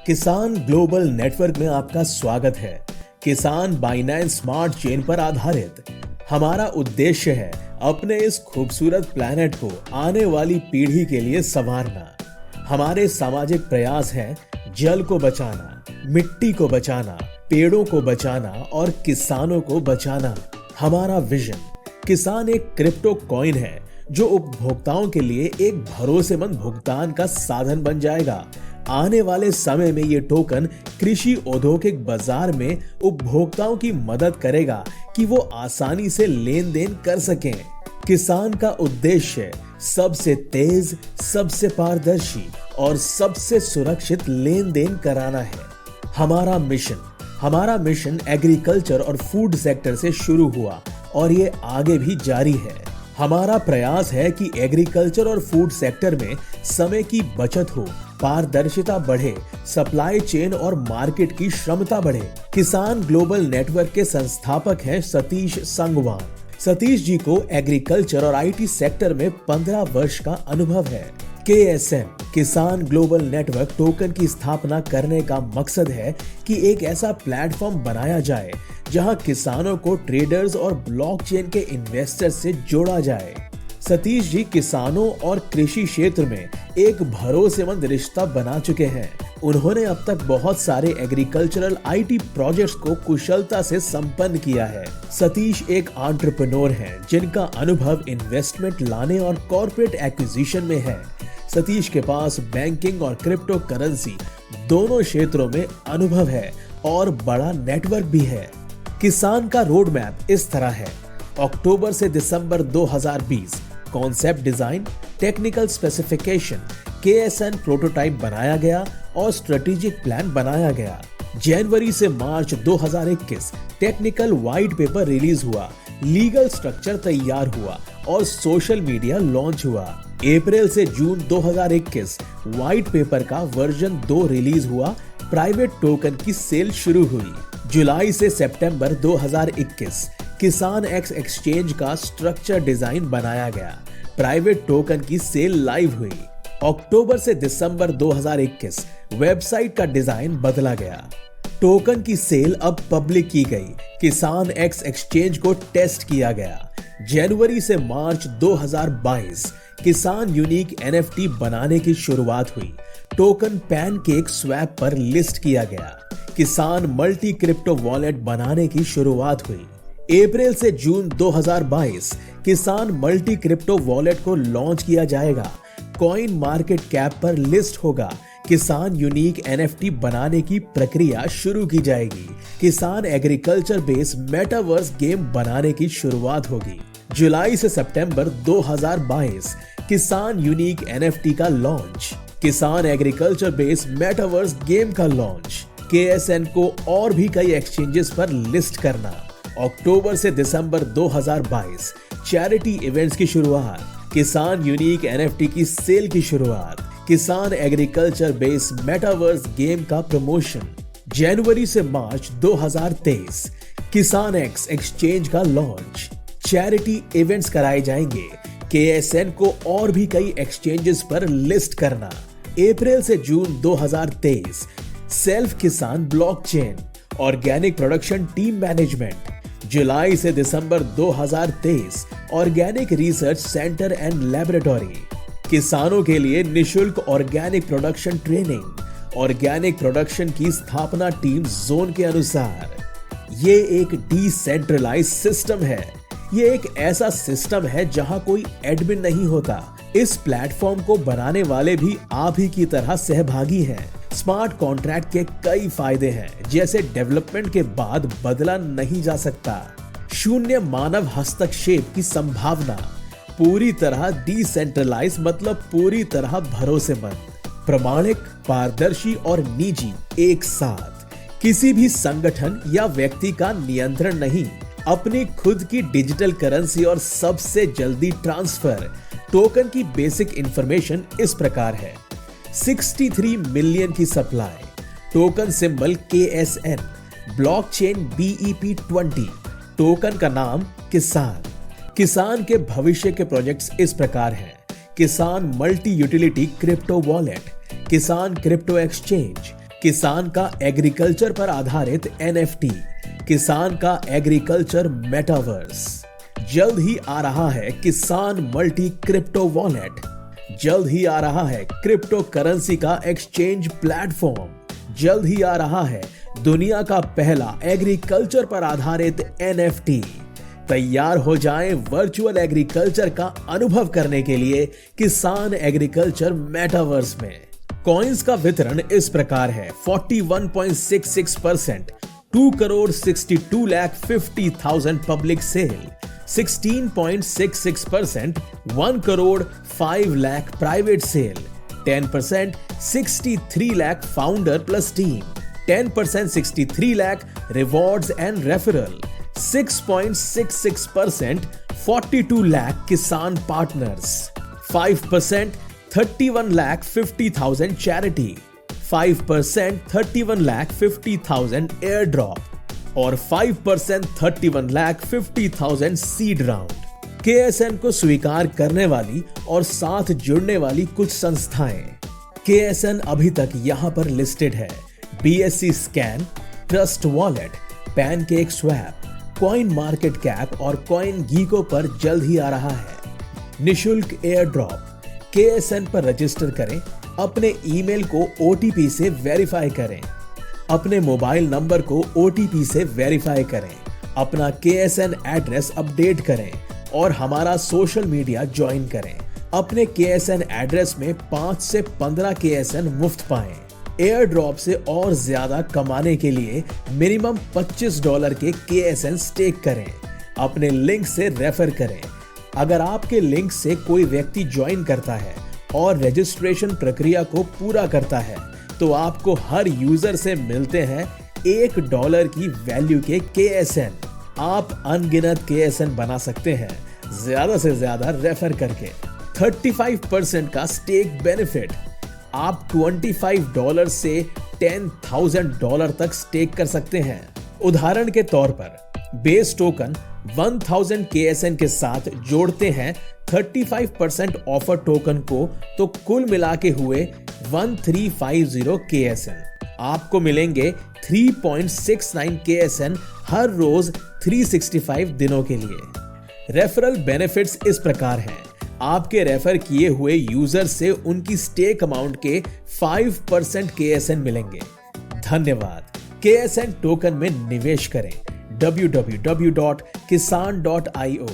किसान global network में आपका स्वागत है। किसान बाइनेंस स्मार्ट चेन पर आधारित हमारा उद्देश्य है अपने इस खूबसूरत प्लैनेट को आने वाली पीढ़ी के लिए संवारना। हमारे सामाजिक प्रयास हैं जल को बचाना, मिट्टी को बचाना, पेड़ों को बचाना और किसानों को बचाना। हमारा विजन किसान एक क्रिप्टो कॉइन है जो उपभोक्ताओं के लिए एक भरोसेमंद भुगतान का साधन बन जाएगा। आने वाले समय में ये टोकन कृषि औद्योगिक बाजार में उपभोक्ताओं की मदद करेगा कि वो आसानी से लेन देन कर सकें। किसान का उद्देश्य सबसे तेज, सबसे पारदर्शी और सबसे सुरक्षित लेन देन कराना है। हमारा मिशन एग्रीकल्चर और फूड सेक्टर से शुरू हुआ और ये आगे भी जारी है। हमारा प्रयास है कि एग्रीकल्चर और फूड सेक्टर में समय की बचत हो, पारदर्शिता बढ़े, सप्लाई चेन और मार्केट की क्षमता बढ़े। किसान ग्लोबल नेटवर्क के संस्थापक हैं सतीश संगवान। सतीश जी को एग्रीकल्चर और आईटी सेक्टर में 15 वर्ष का अनुभव है। KSN किसान ग्लोबल नेटवर्क टोकन की स्थापना करने का मकसद है कि एक ऐसा प्लेटफॉर्म बनाया जाए जहां किसानों को ट्रेडर्स और ब्लॉकचेन के इन्वेस्टर्स से जोड़ा जाए। सतीश जी किसानों और कृषि क्षेत्र में एक भरोसेमंद रिश्ता बना चुके हैं। उन्होंने अब तक बहुत सारे एग्रीकल्चरल आईटी प्रोजेक्ट्स को कुशलता से संपन्न किया है। सतीश एक एंटरप्रेन्योर हैं जिनका अनुभव इन्वेस्टमेंट लाने और कॉर्पोरेट एक्विजिशन में है। सतीश के पास बैंकिंग और क्रिप्टो करेंसी दोनों क्षेत्रों में अनुभव है और बड़ा नेटवर्क भी है। किसान का रोड मैप इस तरह है। अक्टूबर से दिसंबर 2020 concept design, technical specification, KSN prototype बनाया गया और स्ट्रेटेजिक प्लान बनाया गया। जनवरी से मार्च 2021 टेक्निकल व्हाइट पेपर रिलीज हुआ, लीगल स्ट्रक्चर तैयार हुआ और सोशल मीडिया लॉन्च हुआ। अप्रैल से जून 2021 व्हाइट पेपर का वर्जन 2 रिलीज हुआ, प्राइवेट टोकन की सेल शुरू हुई। जुलाई से सितंबर 2021 किसान एक्स एक्सचेंज का स्ट्रक्चर डिजाइन बनाया गया, प्राइवेट टोकन की सेल लाइव हुई। अक्टूबर से दिसंबर 2021 वेबसाइट का डिजाइन बदला गया। टोकन की सेल अब पब्लिक की गई, किसान एक्स एक्सचेंज को टेस्ट किया गया। जनवरी से मार्च 2022 किसान यूनिक NFT बनाने की शुरुआत हुई। टोकन पैनकेक स्वैप पर लिस्ट किया गया। किसान मल्टी क्रिप्टो वॉलेट बनाने की शुरुआत हुई। अप्रैल से जून 2022 किसान मल्टी क्रिप्टो वॉलेट को लॉन्च किया जाएगा। कॉइन मार्केट कैप पर लिस्ट होगा। किसान यूनिक NFT बनाने की प्रक्रिया शुरू की जाएगी। किसान एग्रीकल्चर बेस्ड मेटावर्स गेम बनाने की शुरुआत होगी। जुलाई से सितंबर 2022 किसान यूनिक NFT का लॉन्च, किसान एग्रीकल्चर बेस्ड मेटावर्स गेम का लॉन्च, KSN को और भी कई एक्सचेंजेस पर लिस्ट करना। अक्टूबर से दिसंबर 2022 चैरिटी इवेंट्स की शुरुआत, किसान यूनिक NFT की सेल की शुरुआत, किसान एग्रीकल्चर बेस्ड मेटावर्स गेम का प्रमोशन। जनवरी से मार्च 2023 किसान एक्स एक्सचेंज का लॉन्च, चैरिटी इवेंट्स कराए जाएंगे, KSN को और भी कई एक्सचेंजेस पर लिस्ट करना। अप्रैल से जून 2023 सेल्फ किसान blockchain, organic production team management. जुलाई से दिसंबर 2023 organic research centre and laboratory, किसानों के लिए निशुल्क organic production training, organic production की स्थापना टीम जोन के अनुसार। ये एक डिसेंट्रलाइज्ड सिस्टम है। ये एक ऐसा सिस्टम है जहां कोई एडमिन नहीं होता। इस प्लेटफॉर्म को बनाने वाले भी आप ही की तरह सहभागी हैं। स्मार्ट कॉन्ट्रैक्ट के कई फायदे हैं, जैसे डेवलपमेंट के बाद बदला नहीं जा सकता, शून्य मानव हस्तक्षेप की संभावना, पूरी तरह डिसेंट्रलाइज मतलब पूरी तरह भरोसेमंद, प्रमाणिक, पारदर्शी और निजी एक साथ, किसी भी संगठन या व्यक्ति का नियंत्रण नहीं, अपनी खुद की डिजिटल करेंसी और सबसे जल्दी ट्रांसफर। टोकन की बेसिक इंफॉर्मेशन इस प्रकार है। 63 मिलियन की supply, token symbol KSN, blockchain BEP20, token का नाम किसान। किसान के भविष्य के प्रोजेक्ट्स इस प्रकार हैं: किसान मल्टी यूटिलिटी क्रिप्टो वॉलेट, किसान क्रिप्टो एक्सचेंज, किसान का एग्रीकल्चर पर आधारित NFT, किसान का एग्रीकल्चर मेटावर्स। जल्द ही आ रहा है किसान मल्टी क्रिप्टो वॉलेट। जल्द ही आ रहा है क्रिप्टो करेंसी का एक्सचेंज प्लेटफॉर्म। जल्द ही आ रहा है दुनिया का पहला एग्रीकल्चर पर आधारित NFT। तैयार हो जाएं वर्चुअल एग्रीकल्चर का अनुभव करने के लिए किसान एग्रीकल्चर मेटावर्स में। कॉइन्स का वितरण इस प्रकार है: 41.66%, 2,62,50,000 public sale, 16.66%, 1,05,00,000 private sale, 10% 63 lakh founder plus team, 10% 63 lakh rewards and referral, 6.66% 42 lakh किसान पार्टनर्स, 5% 31,50,000 चैरिटी, 5% 31,50,000 एयर ड्रॉप और 5% 31,50,000 सीड राउंड। KSN को स्वीकार करने वाली और साथ जुड़ने वाली कुछ संस्थाएं। KSN अभी तक यहां पर लिस्टेड है: BSC scan, trust wallet, pancake swap, coin market cap और कॉइन गीको पर जल्द ही आ रहा है निशुल्क एयर ड्रॉप। KSN पर रजिस्टर करें, अपने ईमेल को OTP से वेरीफाई करें, अपने मोबाइल नंबर को OTP से वेरीफाई करें, अपना KSN एड्रेस अपडेट करें और हमारा सोशल मीडिया ज्वाइन करें। अपने KSN एड्रेस में 5 से 15 KSN मुफ्त पाएं। एयर ड्रॉप से और ज्यादा कमाने के लिए मिनिमम $25 के KSN स्टेक करें। अपने लिंक से रेफर करें। अगर आपके लिंक से कोई व्यक्ति ज्वाइन करता है और रजिस्ट्रेशन प्रक्रिया को पूरा करता है तो आपको हर यूजर से मिलते हैं $1 की वैल्यू के KSN। आप अनगिनत KSN बना सकते हैं ज्यादा से ज्यादा रेफर करके। 35% का स्टेक बेनिफिट। आप $25 से $10,000 तक स्टेक कर सकते हैं। उदाहरण के तौर पर बेस टोकन 1000 KSN के साथ जोड़ते हैं 35% ऑफर टोकन को तो कुल मिला के हुए 1350 KSN। आपको मिलेंगे 3.69 KSN हर रोज 365 दिनों के लिए। रेफरल बेनिफिट्स इस प्रकार हैं: आपके रेफर किए हुए यूजर से उनकी स्टेक अमाउंट के 5% KSN मिलेंगे। धन्यवाद। KSN टोकन में निवेश करें। www.kisan.io